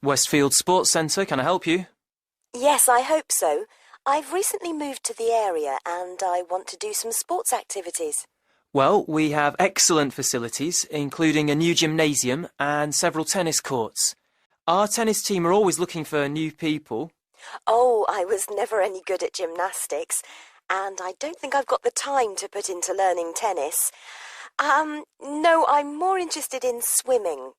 Westfield Sports Centre, can I help you? Yes, I hope so. I've recently moved to the area and I want to do some sports activities. Well, we have excellent facilities, including a new gymnasium and several tennis courts. Our tennis team are always looking for new people. Oh, I was never any good at gymnastics, and I don't think I've got the time to put into learning tennis. No, I'm more interested in swimming,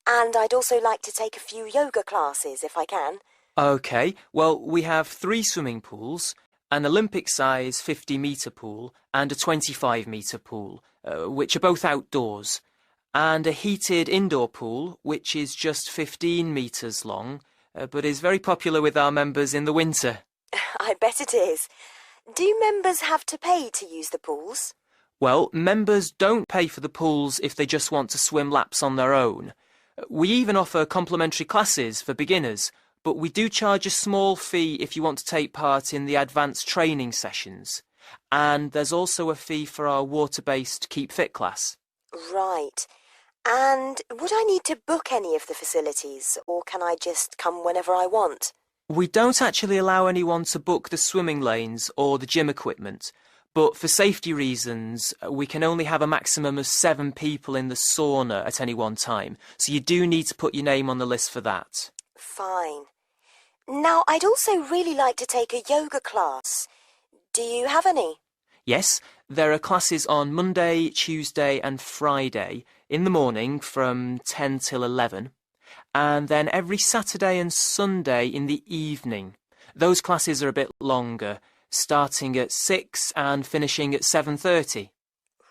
and I'd also like to take a few yoga classes if I can. OK, well, we have 3 swimming pools, an Olympic-size 50-metre pool and a 25-metre pool, which are both outdoors, and a heated indoor pool, which is just 15 metres long, but is very popular with our members in the winter. I bet it is. Do members have to pay to use the pools? Well, members don't pay for the pools if they just want to swim laps on their own. We even offer complimentary classes for beginners, but we do charge a small fee if you want to take part in the advanced training sessions. And there's also a fee for our water-based Keep Fit class. Right. And would I need to book any of the facilities, or can I just come whenever I want? We don't actually allow anyone to book the swimming lanes or the gym equipment, but for safety reasons, we can only have a maximum of 7 people in the sauna at any one time, so you do need to put your name on the list for that. Fine. Now, I'd also really like to take a yoga class. Do you have any? Yes, there are classes on Monday, Tuesday and Friday in the morning from 10 till 11, and then every Saturday and Sunday in the evening. Those classes are a bit longer, starting at 6 and finishing at 7:30.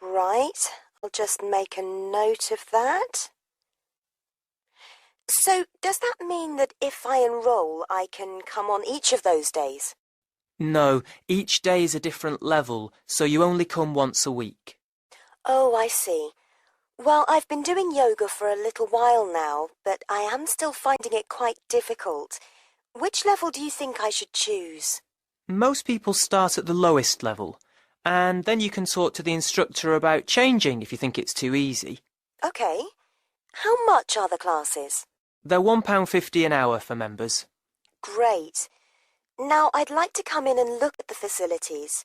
Right, I'll just make a note of that. So, does that mean that if I enroll, I can come on each of those days? No, each day is a different level, so you only come once a week. Oh, I see. Well, I've been doing yoga for a little while now, but I am still finding it quite difficult. Which level do you think I should choose? Most people start at the lowest level, and then you can talk to the instructor about changing if you think it's too easy. OK. How much are the classes? They're £1.50 an hour for members. Great. Now, I'd like to come in and look at the facilities.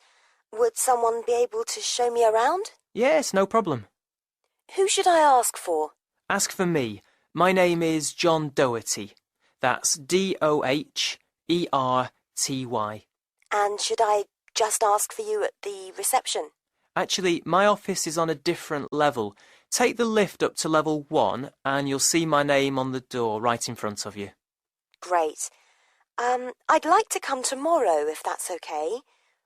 Would someone be able to show me around? Yes, no problem. Who should I ask for? Ask for me. My name is John Doherty. That's Doherty. And should I just ask for you at the reception? Actually, my office is on a different level. Take the lift up to level 1 and you'll see my name on the door right in front of you. Great. I'd like to come tomorrow, if that's okay.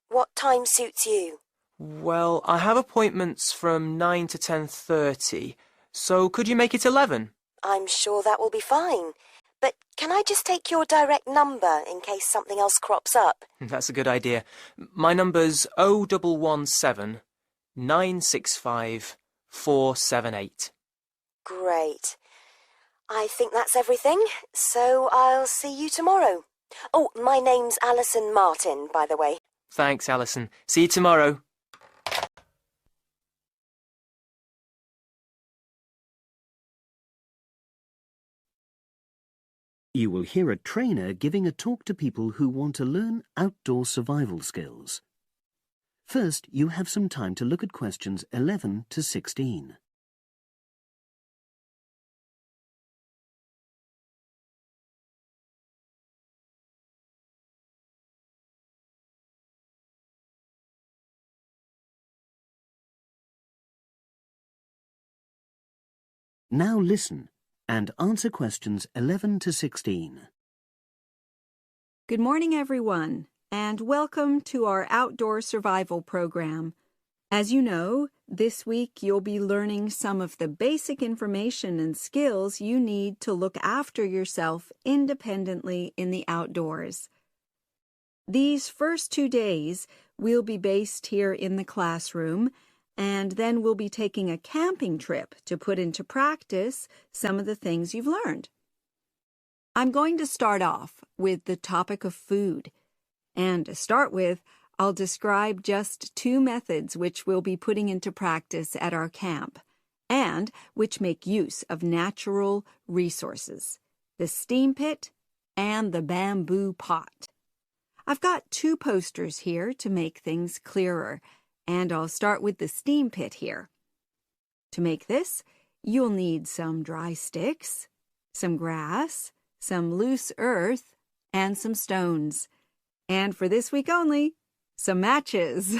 What time suits you? Well, I have appointments from 9 to 10:30, so could you make it 11? I'm sure that will be fine. But can I just take your direct number in case something else crops up? That's a good idea. My number's 0117 965 478. Great. I think that's everything, so I'll see you tomorrow. Oh, my name's Alison Martin, by the way. Thanks, Alison. See you tomorrow. You will hear a trainer giving a talk to people who want to learn outdoor survival skills. First, you have some time to look at questions 11 to 16. Now listen and answer questions 11 to 16. Good morning, everyone, and welcome to our outdoor survival program. As you know, this week you'll be learning some of the basic information and skills you need to look after yourself independently in the outdoors. These first 2 days will be based here in the classroom, and then we'll be taking a camping trip to put into practice some of the things you've learned. I'm going to start off with the topic of food. And to start with, I'll describe just 2 methods which we'll be putting into practice at our camp, and which make use of natural resources. the steam pit, and the bamboo pot. I've got 2 posters here to make things clearer, and I'll start with the steam pit here. To make this, you'll need some dry sticks, some grass, some loose earth, and some stones. And for this week only, some matches.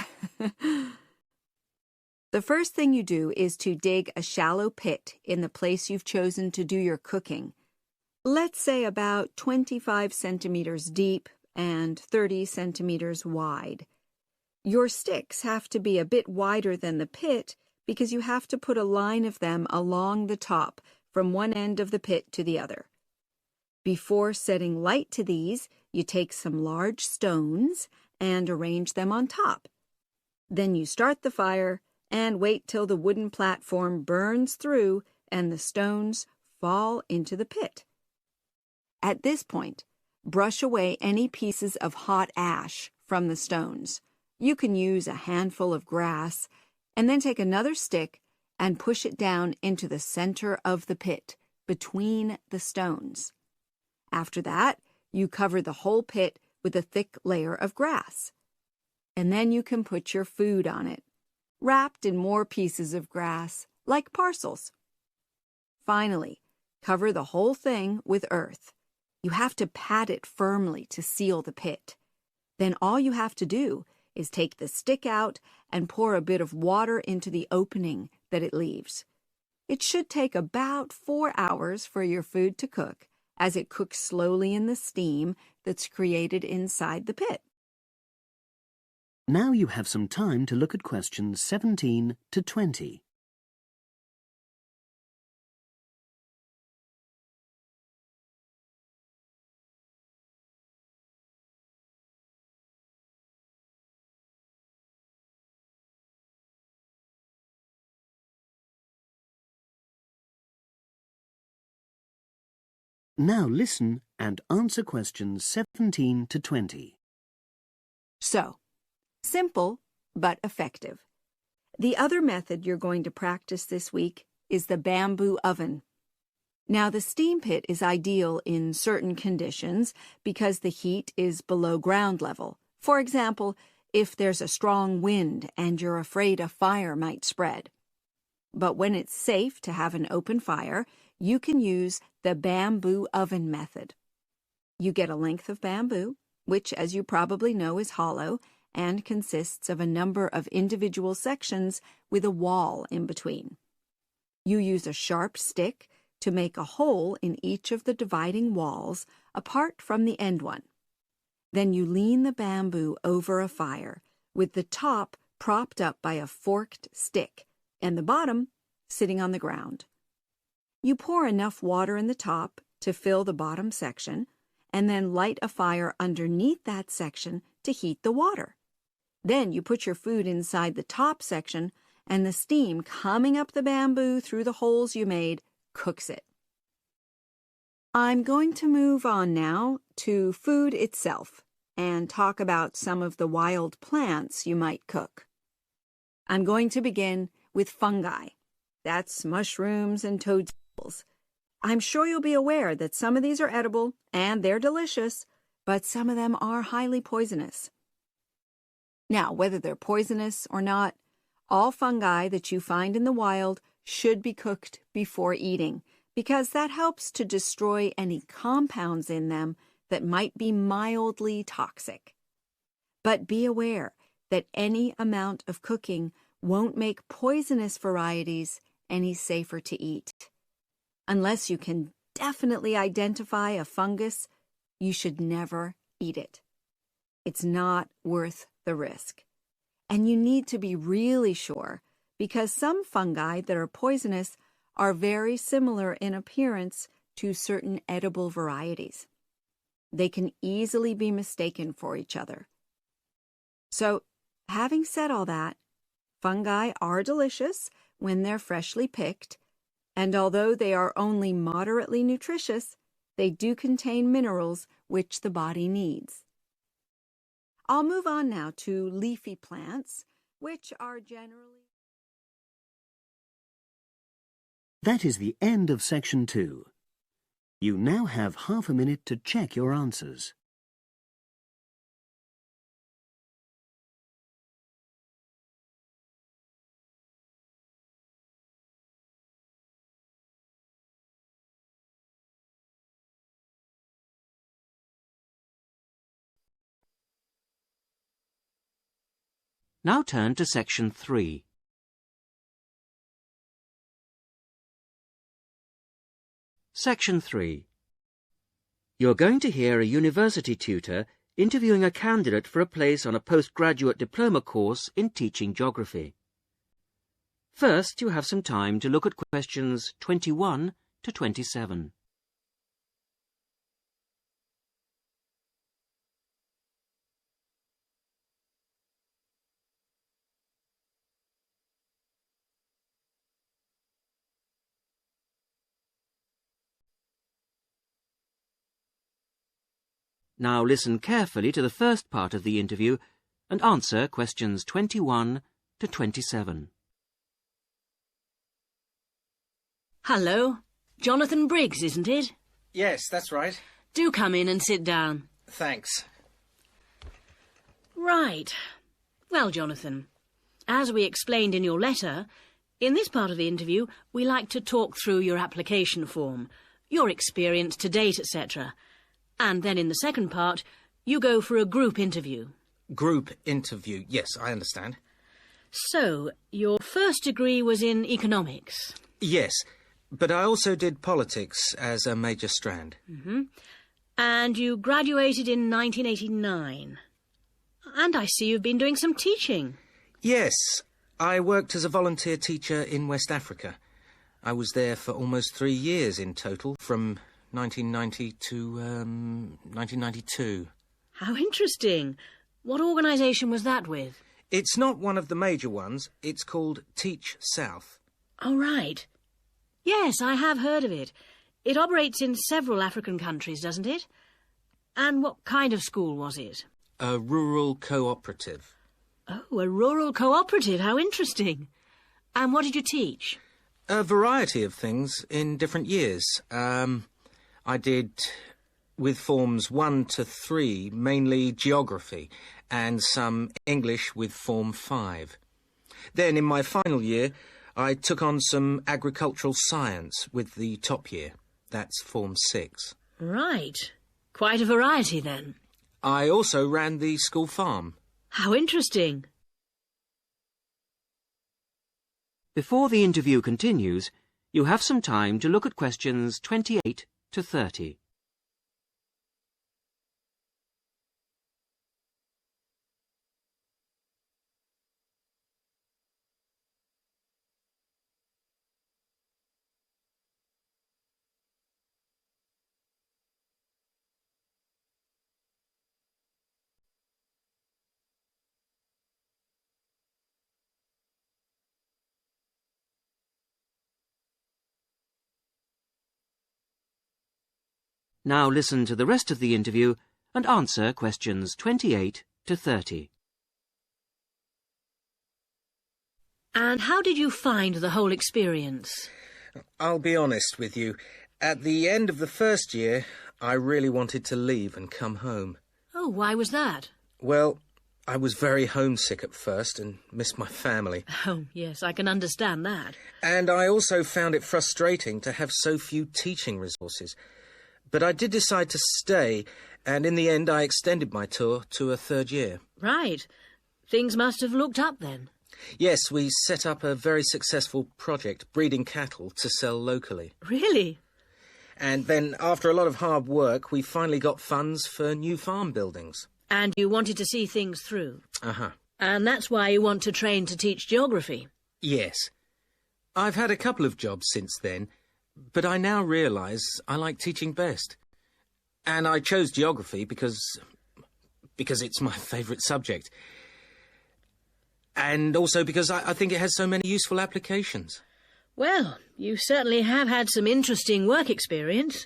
The first thing you do is to dig a shallow pit in the place you've chosen to do your cooking. Let's say about 25 centimeters deep and 30 centimeters wide. Your sticks have to be a bit wider than the pit because you have to put a line of them along the top from one end of the pit to the other. Before setting light to these, you take some large stones and arrange them on top. Then you start the fire and wait till the wooden platform burns through and the stones fall into the pit. At this point, brush away any pieces of hot ash from the stones. You can use a handful of grass, and then take another stick and push it down into the center of the pit, between the stones. After that, you cover the whole pit with a thick layer of grass. And then you can put your food on it, wrapped in more pieces of grass, like parcels. Finally, cover the whole thing with earth. You have to pat it firmly to seal the pit. Then all you have to do is take the stick out and pour a bit of water into the opening that it leaves. It should take about 4 hours for your food to cook, as it cooks slowly in the steam that's created inside the pit. Now you have some time to look at questions 17 to 20. Now listen and answer questions 17 to 20. So, simple but effective. The other method you're going to practice this week is the bamboo oven. Now, the steam pit is ideal in certain conditions because the heat is below ground level. For example, if there's a strong wind and you're afraid a fire might spread. But when it's safe to have an open fire, you can use the bamboo oven method. You get a length of bamboo, which, as you probably know, is hollow and consists of a number of individual sections with a wall in between. You use a sharp stick to make a hole in each of the dividing walls apart from the end one. Then you lean the bamboo over a fire, with the top propped up by a forked stick and the bottom sitting on the ground. You pour enough water in the top to fill the bottom section, and then light a fire underneath that section to heat the water. Then you put your food inside the top section, and the steam coming up the bamboo through the holes you made cooks it. I'm going to move on now to food itself and talk about some of the wild plants you might cook. I'm going to begin with fungi. That's mushrooms and toadstools. I'm sure you'll be aware that some of these are edible and they're delicious, but some of them are highly poisonous. Now, whether they're poisonous or not, all fungi that you find in the wild should be cooked before eating, because that helps to destroy any compounds in them that might be mildly toxic. But be aware that any amount of cooking won't make poisonous varieties any safer to eat. Unless you can definitely identify a fungus, you should never eat it. It's not worth the risk. And you need to be really sure, because some fungi that are poisonous are very similar in appearance to certain edible varieties. They can easily be mistaken for each other. So, having said all that, fungi are delicious when they're freshly picked, and although they are only moderately nutritious, they do contain minerals which the body needs. I'll move on now to leafy plants, which are generally... That is the end of section 2. You now have half a minute to check your answers. Now turn to section 3. Section 3. You're going to hear a university tutor interviewing a candidate for a place on a postgraduate diploma course in teaching geography. First, you have some time to look at questions 21 to 27. Now listen carefully to the first part of the interview and answer questions 21 to 27. Hello. Jonathan Briggs, isn't it? Yes, that's right. Do come in and sit down. Thanks. Right. Well, Jonathan, as we explained in your letter, in this part of the interview, we like to talk through your application form, your experience to date, etc. And then in the second part, you go for a group interview. Group interview. Yes, I understand. So, your first degree was in economics? Yes, but I also did politics as a major strand. And you graduated in 1989. And I see you've been doing some teaching. Yes, I worked as a volunteer teacher in West Africa. I was there for almost 3 years in total, from 1990 to 1992. How interesting. What organisation was that with? It's not one of the major ones. It's called Teach South. Oh, right. Yes, I have heard of it. It operates in several African countries, doesn't it? And what kind of school was it? A rural cooperative. Oh, a rural cooperative. How interesting. And what did you teach? A variety of things in different years. I did, with forms 1 to 3, mainly geography, and some English with form 5. Then, in my final year, I took on some agricultural science with the top year. That's form 6. Right. Quite a variety, then. I also ran the school farm. How interesting. Before the interview continues, you have some time to look at questions 28 to 30. Now listen to the rest of the interview and answer questions 28 to 30. And how did you find the whole experience? I'll be honest with you. At the end of the first year, I really wanted to leave and come home. Oh, why was that? Well, I was very homesick at first and missed my family. Oh, yes, I can understand that. And I also found it frustrating to have so few teaching resources. But I did decide to stay, and in the end I extended my tour to a 3rd year. Right. Things must have looked up then. Yes, we set up a very successful project, breeding cattle to sell locally. Really? And then, after a lot of hard work, we finally got funds for new farm buildings. And you wanted to see things through? Uh-huh. And that's why you want to train to teach geography? Yes. I've had a couple of jobs since then, but I now realise I like teaching best. And I chose geography because it's my favourite subject. And also because I think it has so many useful applications. Well, you certainly have had some interesting work experience.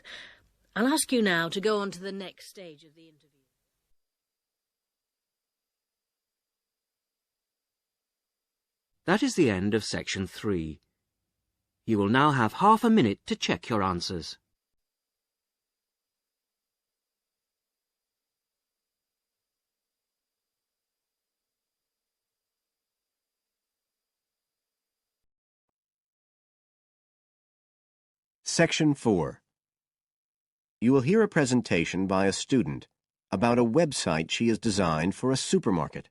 I'll ask you now to go on to the next stage of the interview. That is the end of section 3. You will now have half a minute to check your answers. Section 4. You will hear a presentation by a student about a website she has designed for a supermarket.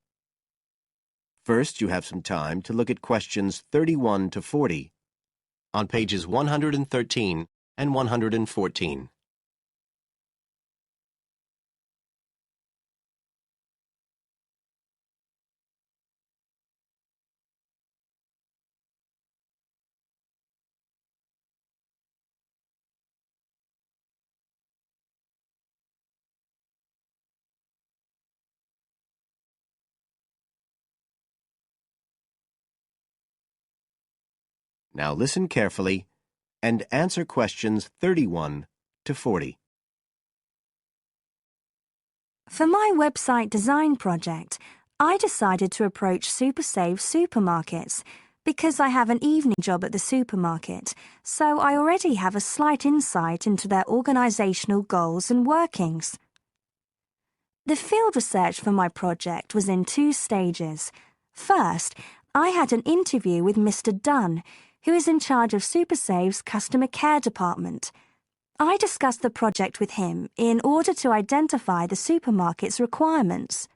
First, you have some time to look at questions 31 to 40 on pages 113 and 114. Now listen carefully and answer questions 31 to 40. For my website design project, I decided to approach SuperSave supermarkets because I have an evening job at the supermarket, so I already have a slight insight into their organisational goals and workings. The field research for my project was in 2 stages. First, I had an interview with Mr. Dunn, who is in charge of SuperSave's customer care department. I discussed the project with him in order to identify the supermarket's requirements.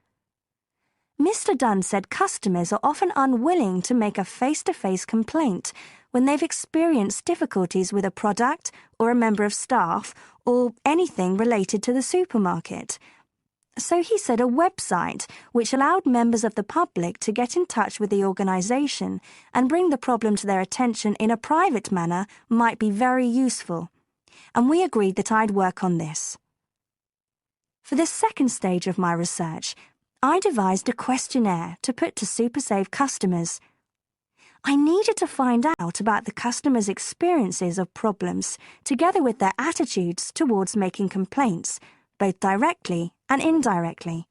Mr. Dunn said customers are often unwilling to make a face-to-face complaint when they've experienced difficulties with a product or a member of staff or anything related to the supermarket. So he said a website which allowed members of the public to get in touch with the organisation and bring the problem to their attention in a private manner might be very useful, and we agreed that I'd work on this. For the second stage of my research, I devised a questionnaire to put to SuperSave customers. I needed to find out about the customers' experiences of problems together with their attitudes towards making complaints, both directly and indirectly.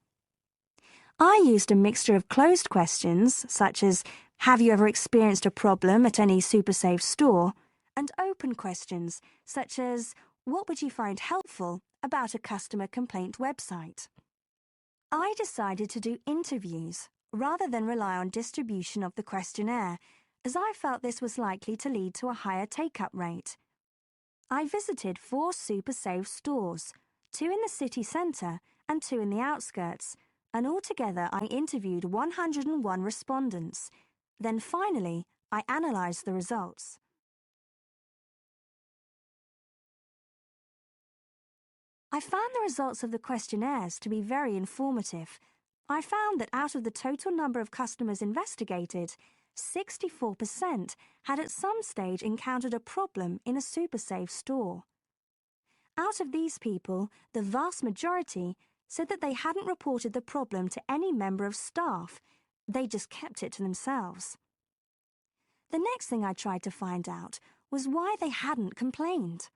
I used a mixture of closed questions, such as, have you ever experienced a problem at any SuperSave store? And open questions, such as, what would you find helpful about a customer complaint website? I decided to do interviews rather than rely on distribution of the questionnaire, as I felt this was likely to lead to a higher take-up rate. I visited 4 SuperSave stores, 2 in the city centre and 2 in the outskirts, and altogether I interviewed 101 respondents. Then finally, I analysed the results. I found the results of the questionnaires to be very informative. I found that out of the total number of customers investigated, 64% had at some stage encountered a problem in a SuperSave store. Out of these people, the vast majority said that they hadn't reported the problem to any member of staff. They just kept it to themselves. The next thing I tried to find out was why they hadn't complained.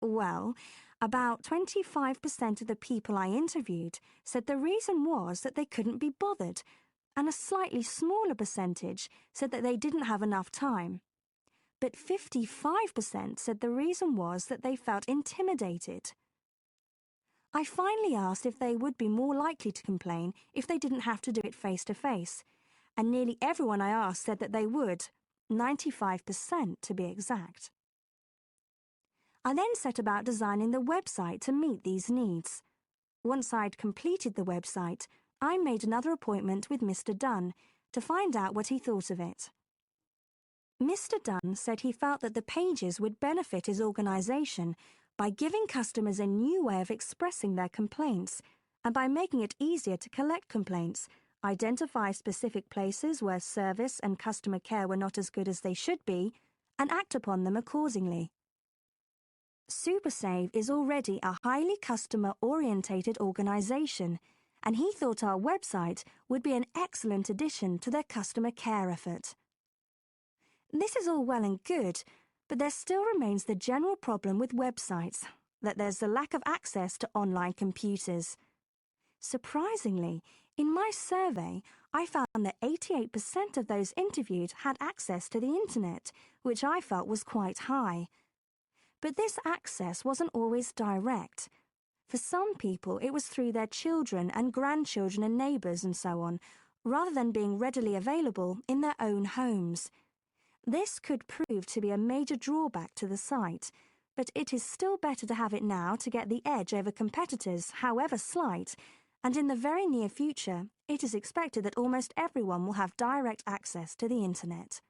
Well, about 25% of the people I interviewed said the reason was that they couldn't be bothered, and a slightly smaller percentage said that they didn't have enough time. But 55% said the reason was that they felt intimidated. I finally asked if they would be more likely to complain if they didn't have to do it face-to-face, and nearly everyone I asked said that they would, 95% to be exact. I then set about designing the website to meet these needs. Once I'd completed the website, I made another appointment with Mr. Dunn to find out what he thought of it. Mr. Dunn said he felt that the pages would benefit his organisation by giving customers a new way of expressing their complaints and by making it easier to collect complaints, identify specific places where service and customer care were not as good as they should be, and act upon them accordingly. SuperSave is already a highly customer-orientated organisation, and he thought our website would be an excellent addition to their customer care effort. This is all well and good, but there still remains the general problem with websites, that there's the lack of access to online computers. Surprisingly, in my survey, I found that 88% of those interviewed had access to the internet, which I felt was quite high. But this access wasn't always direct. For some people, it was through their children and grandchildren and neighbours and so on, rather than being readily available in their own homes. This could prove to be a major drawback to the site, but it is still better to have it now to get the edge over competitors, however slight, and in the very near future, it is expected that almost everyone will have direct access to the internet.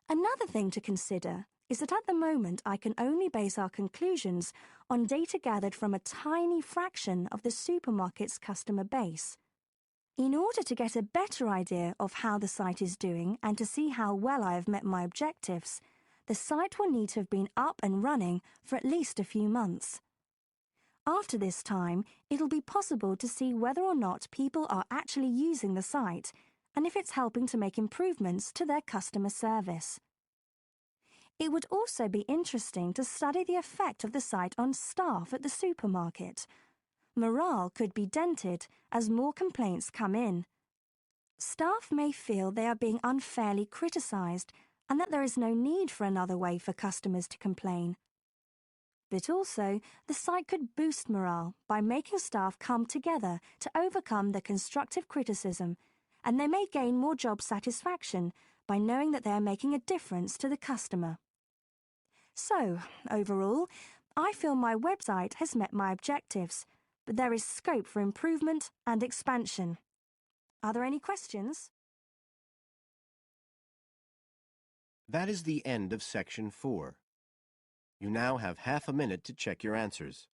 Another thing to consider is that at the moment I can only base our conclusions on data gathered from a tiny fraction of the supermarket's customer base. In order to get a better idea of how the site is doing and to see how well I have met my objectives, the site will need to have been up and running for at least a few months. After this time, it'll be possible to see whether or not people are actually using the site and if it's helping to make improvements to their customer service. It would also be interesting to study the effect of the site on staff at the supermarket. Morale could be dented as more complaints come in. Staff may feel they are being unfairly criticised and that there is no need for another way for customers to complain. But also, the site could boost morale by making staff come together to overcome the constructive criticism, and they may gain more job satisfaction by knowing that they are making a difference to the customer. So, overall, I feel my website has met my objectives, but there is scope for improvement and expansion. Are there any questions? That is the end of section 4. You now have half a minute to check your answers.